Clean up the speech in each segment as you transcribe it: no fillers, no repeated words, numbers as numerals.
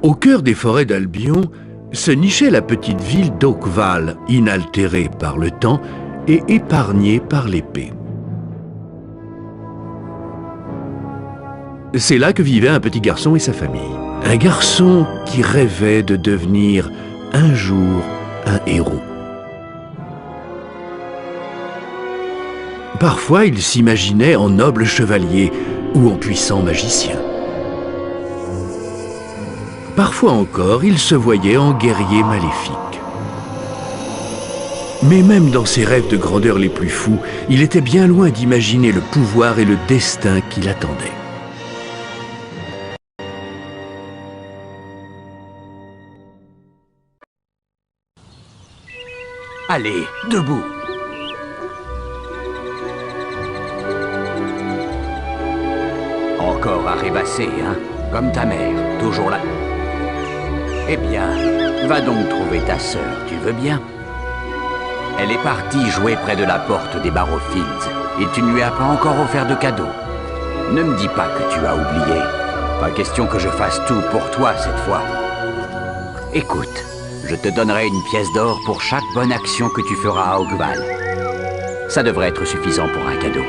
Au cœur des forêts d'Albion se nichait la petite ville d'Oakvale, inaltérée par le temps et épargnée par l'épée. C'est là que vivait un petit garçon et sa famille. Un garçon qui rêvait de devenir un jour un héros. Parfois, il s'imaginait en noble chevalier ou en puissant magicien. Parfois encore, il se voyait en guerrier maléfique. Mais même dans ses rêves de grandeur les plus fous, il était bien loin d'imaginer le pouvoir et le destin qui l'attendaient. Allez, debout! Encore à rêvasser, hein? Comme ta mère, toujours là. Eh bien, va donc trouver ta sœur, tu veux bien? Elle est partie jouer près de la porte des Barrowfields et tu ne lui as pas encore offert de cadeau. Ne me dis pas que tu as oublié. Pas question que je fasse tout pour toi cette fois. Écoute, je te donnerai une pièce d'or pour chaque bonne action que tu feras à Oakvale. Ça devrait être suffisant pour un cadeau.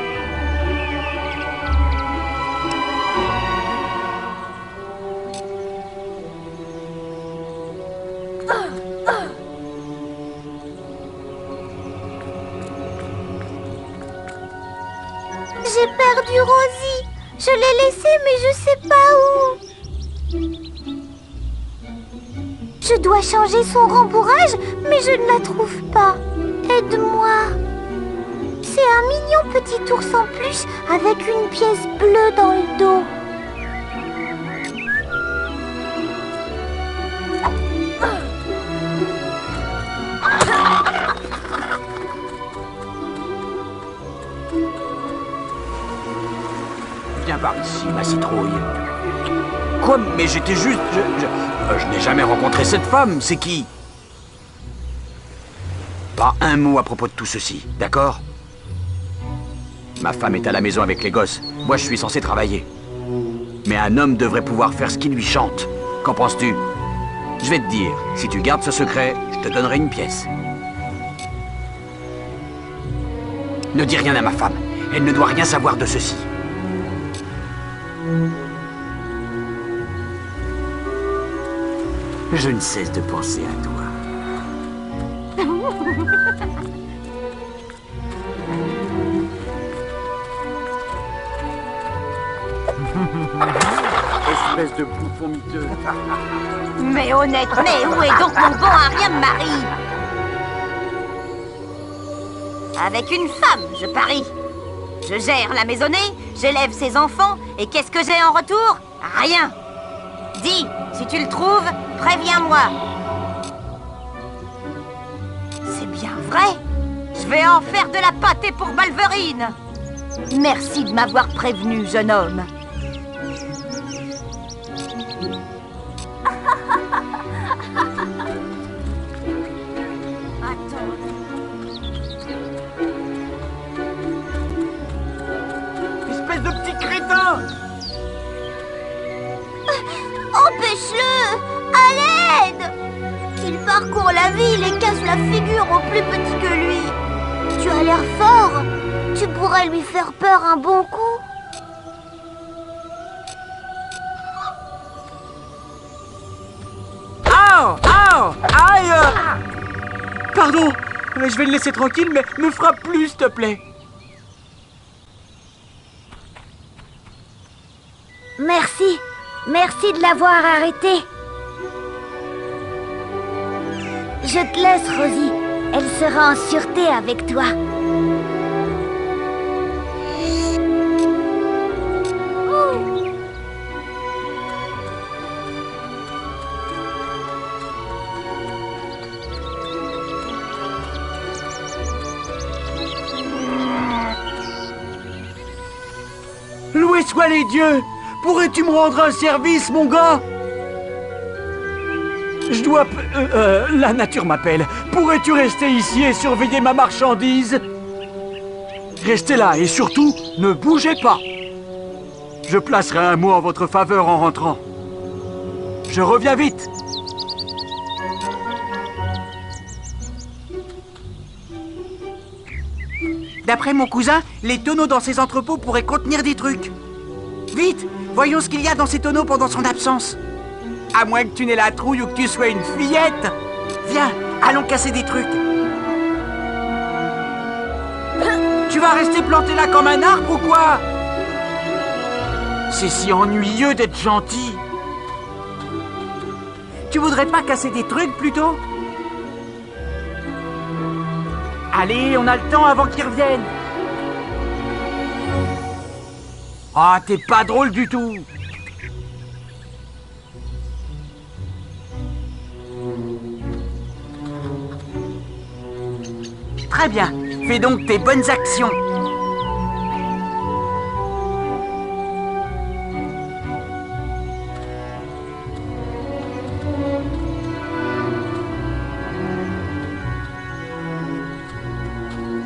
J'ai perdu Rosie. Je l'ai laissée, mais je sais pas où. Je dois changer son rembourrage, mais je ne la trouve pas. Aide-moi. C'est un mignon petit ours en peluche avec une pièce bleue dans le dos. Viens par ici, ma citrouille. Quoi? Mais j'étais juste... Je n'ai jamais rencontré cette femme, c'est qui? Pas un mot à propos de tout ceci, d'accord? Ma femme est à la maison avec les gosses. Moi, je suis censé travailler. Mais un homme devrait pouvoir faire ce qui lui chante. Qu'en penses-tu? Je vais te dire, si tu gardes ce secret, je te donnerai une pièce. Ne dis rien à ma femme. Elle ne doit rien savoir de ceci. Je ne cesse de penser à toi. Espèce de bouffon miteux. Mais honnêtement, où est donc mon bon Ariam-Marie? Avec une femme, je parie. Je gère la maisonnée, j'élève ses enfants, et qu'est-ce que j'ai en retour? Rien. Dis, si tu le trouves, préviens-moi. C'est bien vrai. Je vais en faire de la pâtée pour Balverine. Merci de m'avoir prévenu, jeune homme. Espèce de petit crétin! Empêche-le! À l'aide! Il parcourt la ville et casse la figure au plus petit que lui. Tu as l'air fort. Tu pourrais lui faire peur un bon coup. Aïe! Aïe! Aïe! Pardon, je vais le laisser tranquille, mais ne frappe plus, s'il te plaît. Merci. Merci de l'avoir arrêté. Je te laisse, Rosie. Elle sera en sûreté avec toi. Loués soient les dieux! Pourrais-tu me rendre un service, mon gars? Je dois... la nature m'appelle. Pourrais-tu rester ici et surveiller ma marchandise? Restez là et surtout, ne bougez pas. Je placerai un mot en votre faveur en rentrant. Je reviens vite. D'après mon cousin, les tonneaux dans ces entrepôts pourraient contenir des trucs. Vite, voyons ce qu'il y a dans ces tonneaux pendant son absence. À moins que tu n'aies la trouille ou que tu sois une fillette. Viens, allons casser des trucs. Tu vas rester planté là comme un arbre ou quoi? C'est si ennuyeux d'être gentil. Tu voudrais pas casser des trucs plutôt? Allez, on a le temps avant qu'ils reviennent. Ah, t'es pas drôle du tout. Très bien, fais donc tes bonnes actions.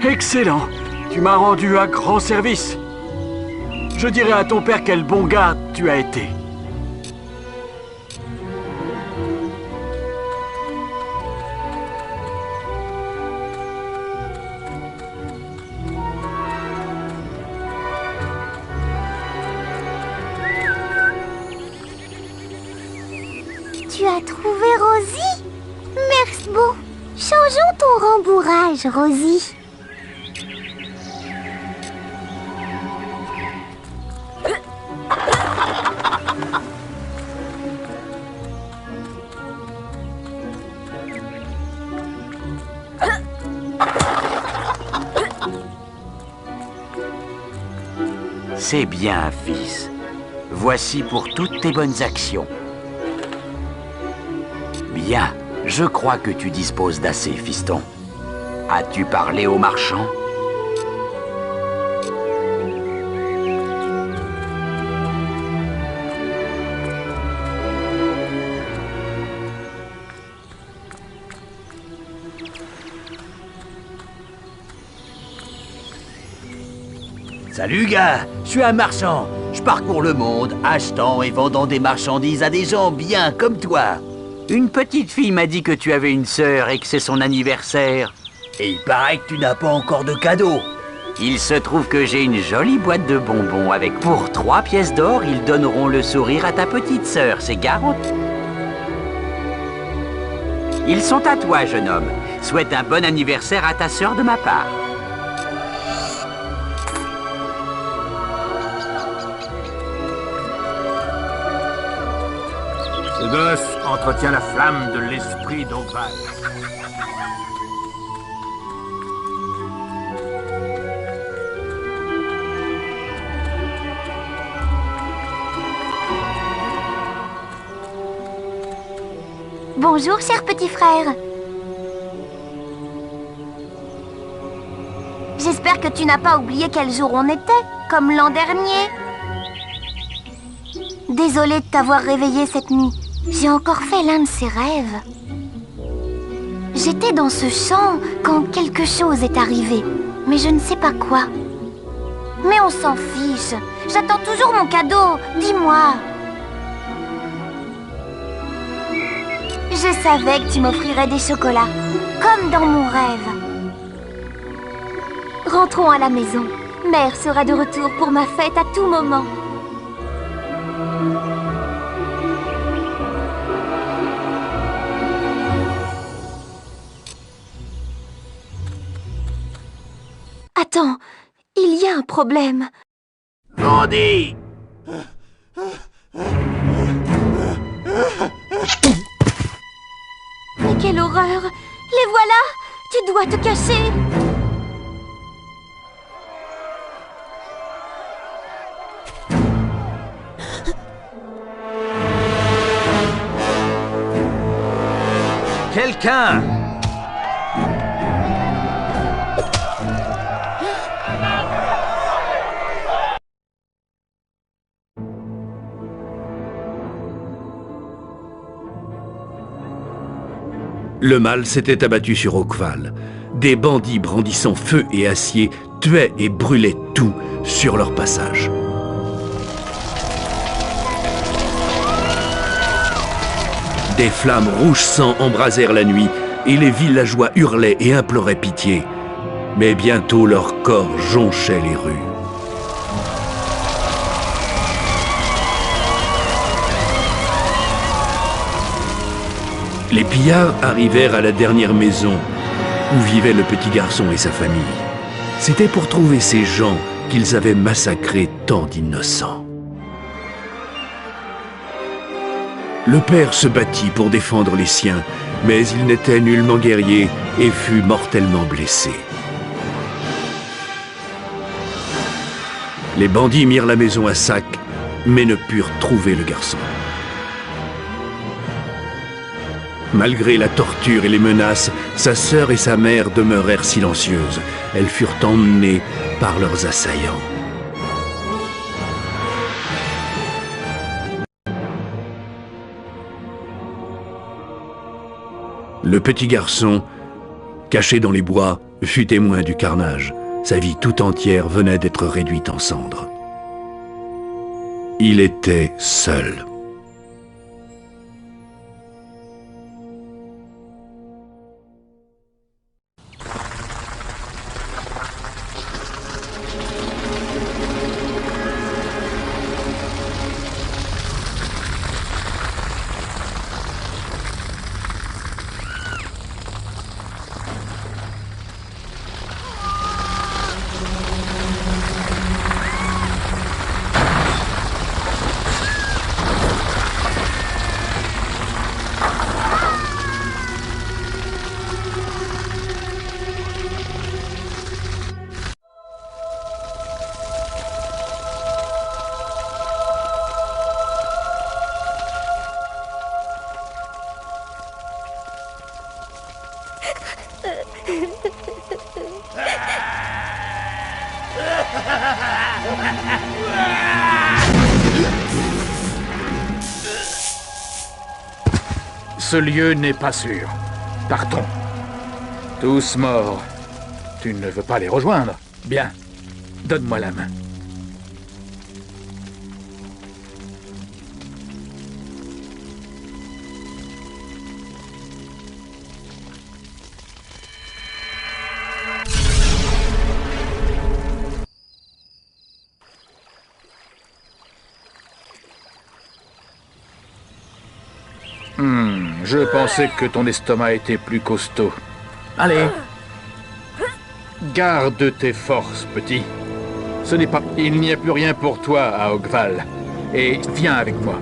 Excellent! Tu m'as rendu un grand service. Je dirai à ton père quel bon garde tu as été. Tu as trouvé Rosie? Merci beaucoup. Changeons ton rembourrage, Rosie. C'est bien, fils. Voici pour toutes tes bonnes actions. Bien, je crois que tu disposes d'assez, fiston. As-tu parlé au marchand? Salut gars, je suis un marchand. Je parcours le monde, achetant et vendant des marchandises à des gens bien comme toi. Une petite fille m'a dit que tu avais une sœur et que c'est son anniversaire. Et il paraît que tu n'as pas encore de cadeau. Il se trouve que j'ai une jolie boîte de bonbons avec pour 3 pièces d'or, ils donneront le sourire à ta petite sœur, c'est garanti. Ils sont à toi, jeune homme. Souhaite un bon anniversaire à ta sœur de ma part. Ce gosse entretient la flamme de l'esprit d'Oval. Bonjour, cher petit frère. J'espère que tu n'as pas oublié quel jour on était, comme l'an dernier. Désolée de t'avoir réveillé cette nuit. J'ai encore fait l'un de ces rêves. J'étais dans ce champ quand quelque chose est arrivé, mais je ne sais pas quoi. Mais on s'en fiche. J'attends toujours mon cadeau. Dis-moi. Je savais que tu m'offrirais des chocolats, comme dans mon rêve. Rentrons à la maison. Mère sera de retour pour ma fête à tout moment. Attends, il y a un problème. Bandit! Mais quelle horreur! Les voilà! Tu dois te cacher! Quelqu'un! Le mal s'était abattu sur Oakval. Des bandits brandissant feu et acier tuaient et brûlaient tout sur leur passage. Des flammes rouge sang embrasèrent la nuit, et les villageois hurlaient et imploraient pitié. Mais bientôt leurs corps jonchaient les rues. Les pillards arrivèrent à la dernière maison où vivait le petit garçon et sa famille. C'était pour trouver ces gens qu'ils avaient massacré tant d'innocents. Le père se battit pour défendre les siens, mais il n'était nullement guerrier et fut mortellement blessé. Les bandits mirent la maison à sac, mais ne purent trouver le garçon. Malgré la torture et les menaces, sa sœur et sa mère demeurèrent silencieuses. Elles furent emmenées par leurs assaillants. Le petit garçon, caché dans les bois, fut témoin du carnage. Sa vie tout entière venait d'être réduite en cendres. Il était seul. Ce lieu n'est pas sûr. Partons. Tous morts. Tu ne veux pas les rejoindre? Bien. Donne-moi la main. Je pensais que ton estomac était plus costaud. Allez. Garde tes forces, petit. Ce n'est pas... Il n'y a plus rien pour toi à Ogval. Et viens avec moi.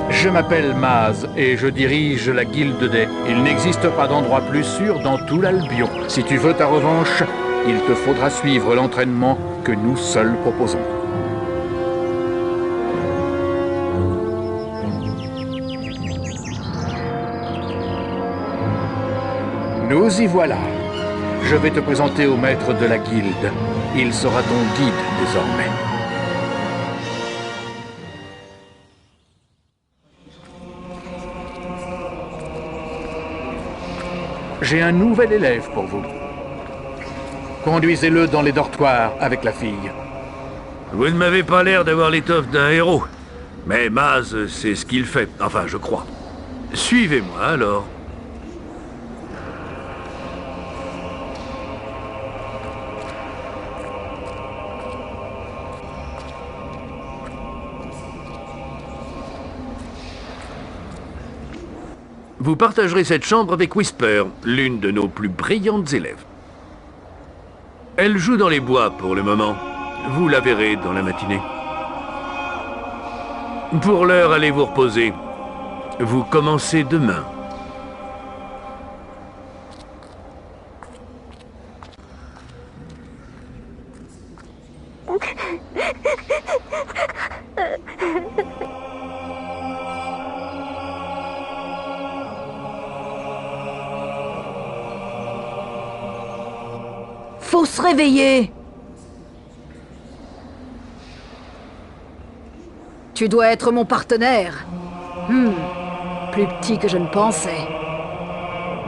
Je m'appelle Maz et je dirige la guilde des... Il n'existe pas d'endroit plus sûr dans tout l'Albion. Si tu veux ta revanche, il te faudra suivre l'entraînement que nous seuls proposons. Nous y voilà. Je vais te présenter au maître de la guilde. Il sera ton guide désormais. J'ai un nouvel élève pour vous. Conduisez-le dans les dortoirs avec la fille. Vous ne m'avez pas l'air d'avoir l'étoffe d'un héros. Mais Maz, c'est ce qu'il fait. Enfin, je crois. Suivez-moi, alors. Vous partagerez cette chambre avec Whisper, l'une de nos plus brillantes élèves. Elle joue dans les bois pour le moment. Vous la verrez dans la matinée. Pour l'heure, allez vous reposer. Vous commencez demain. Faut se réveiller. Tu dois être mon partenaire. Plus petit que je ne pensais.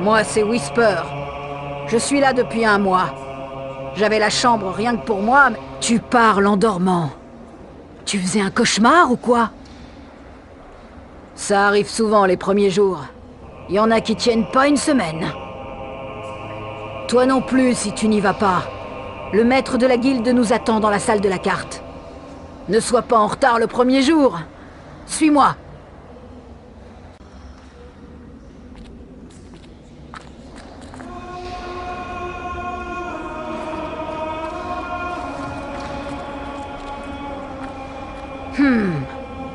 Moi, c'est Whisper. Je suis là depuis 1 mois. J'avais la chambre rien que pour moi, mais... Tu parles en dormant. Tu faisais un cauchemar ou quoi? Ça arrive souvent les premiers jours. Il y en a qui tiennent pas une semaine. Toi non plus si tu n'y vas pas. Le maître de la guilde nous attend dans la salle de la carte. Ne sois pas en retard le premier jour. Suis-moi.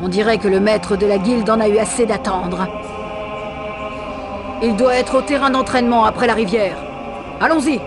On dirait que le maître de la guilde en a eu assez d'attendre. Il doit être au terrain d'entraînement après la rivière. Allons-y.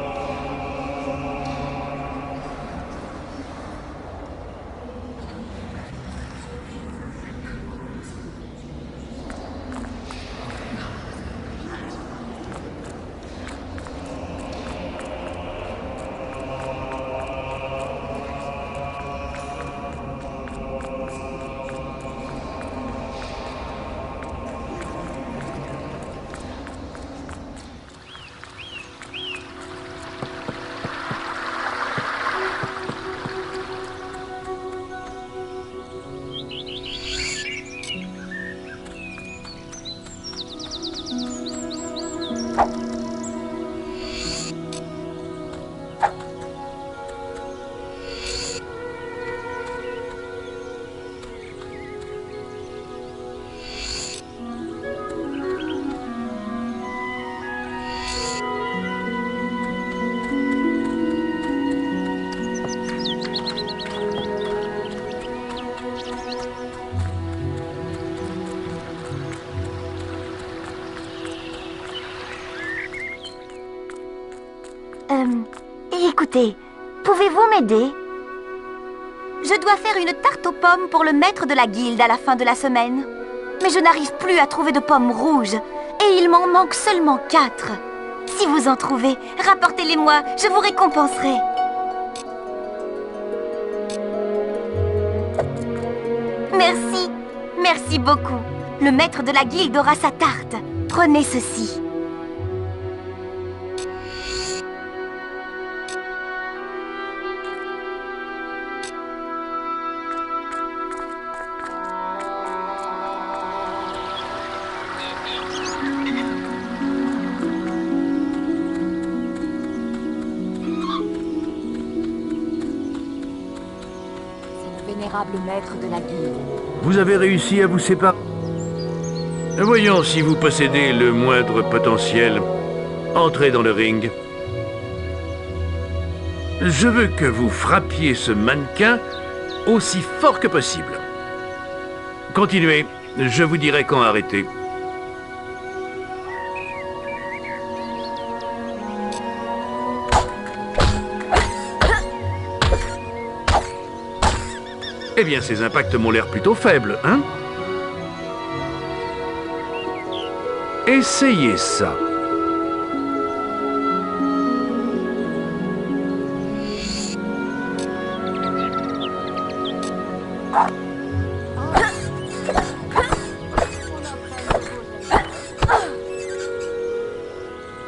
Écoutez, pouvez-vous m'aider? Je dois faire une tarte aux pommes pour le maître de la guilde à la fin de la semaine. Mais je n'arrive plus à trouver de pommes rouges. Et il m'en manque seulement 4. Si vous en trouvez, rapportez-les-moi, je vous récompenserai. Merci, merci beaucoup. Le maître de la guilde aura sa tarte. Prenez ceci. Vénérable maître de la guilde. Vous avez réussi à vous séparer. Voyons si vous possédez le moindre potentiel. Entrez dans le ring. Je veux que vous frappiez ce mannequin aussi fort que possible. Continuez, je vous dirai quand arrêter. Eh bien, ces impacts m'ont l'air plutôt faibles, hein? Essayez ça.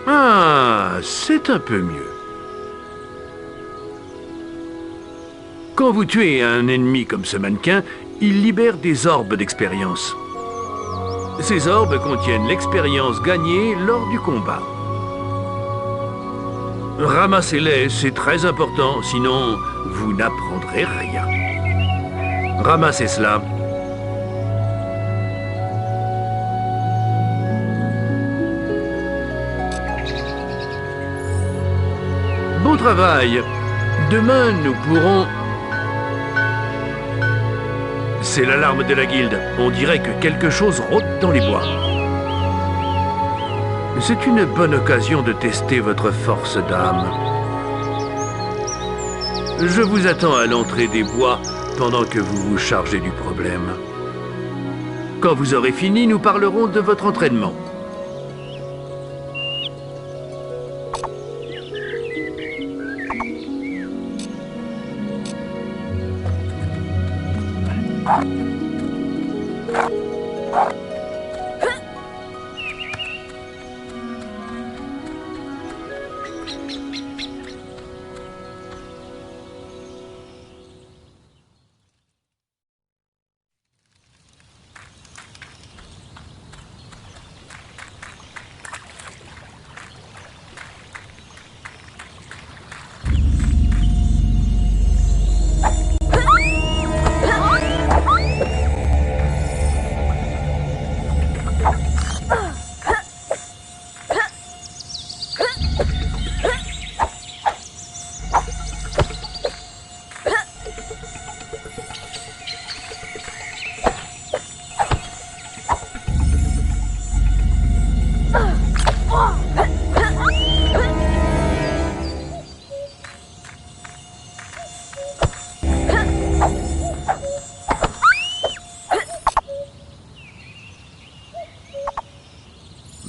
Ah, c'est un peu mieux. Quand vous tuez un ennemi comme ce mannequin, il libère des orbes d'expérience. Ces orbes contiennent l'expérience gagnée lors du combat. Ramassez-les, c'est très important, sinon vous n'apprendrez rien. Ramassez cela. Bon travail. Demain, nous pourrons... C'est l'alarme de la guilde. On dirait que quelque chose rôde dans les bois. C'est une bonne occasion de tester votre force d'âme. Je vous attends à l'entrée des bois pendant que vous vous chargez du problème. Quand vous aurez fini, nous parlerons de votre entraînement.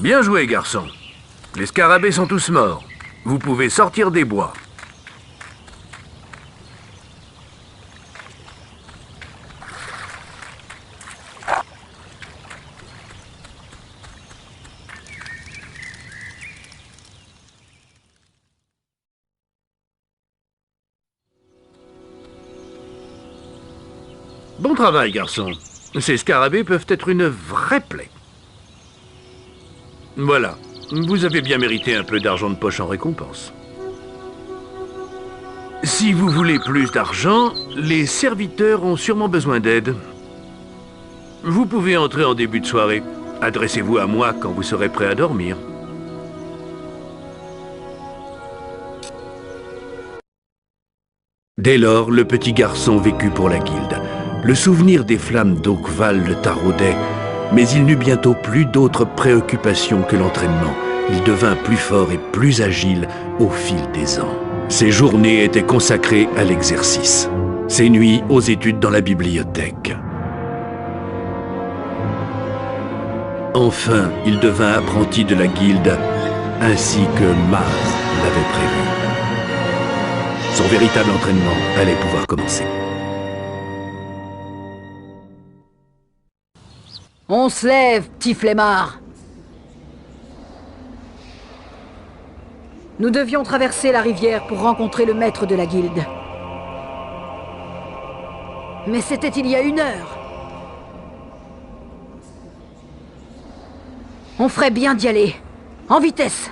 Bien joué, garçon. Les scarabées sont tous morts. Vous pouvez sortir des bois. Bon travail, garçon. Ces scarabées peuvent être une vraie plaie. Voilà. Vous avez bien mérité un peu d'argent de poche en récompense. Si vous voulez plus d'argent, les serviteurs ont sûrement besoin d'aide. Vous pouvez entrer en début de soirée. Adressez-vous à moi quand vous serez prêt à dormir. Dès lors, le petit garçon vécut pour la guilde. Le souvenir des flammes d'Oakval le taraudait, mais il n'eut bientôt plus d'autres préoccupations que l'entraînement. Il devint plus fort et plus agile au fil des ans. Ses journées étaient consacrées à l'exercice, ses nuits aux études dans la bibliothèque. Enfin, il devint apprenti de la guilde, ainsi que Maz l'avait prévu. Son véritable entraînement allait pouvoir commencer. On se lève, petit flemmard. Nous devions traverser la rivière pour rencontrer le maître de la guilde. Mais c'était il y a 1 heure. On ferait bien d'y aller. En vitesse.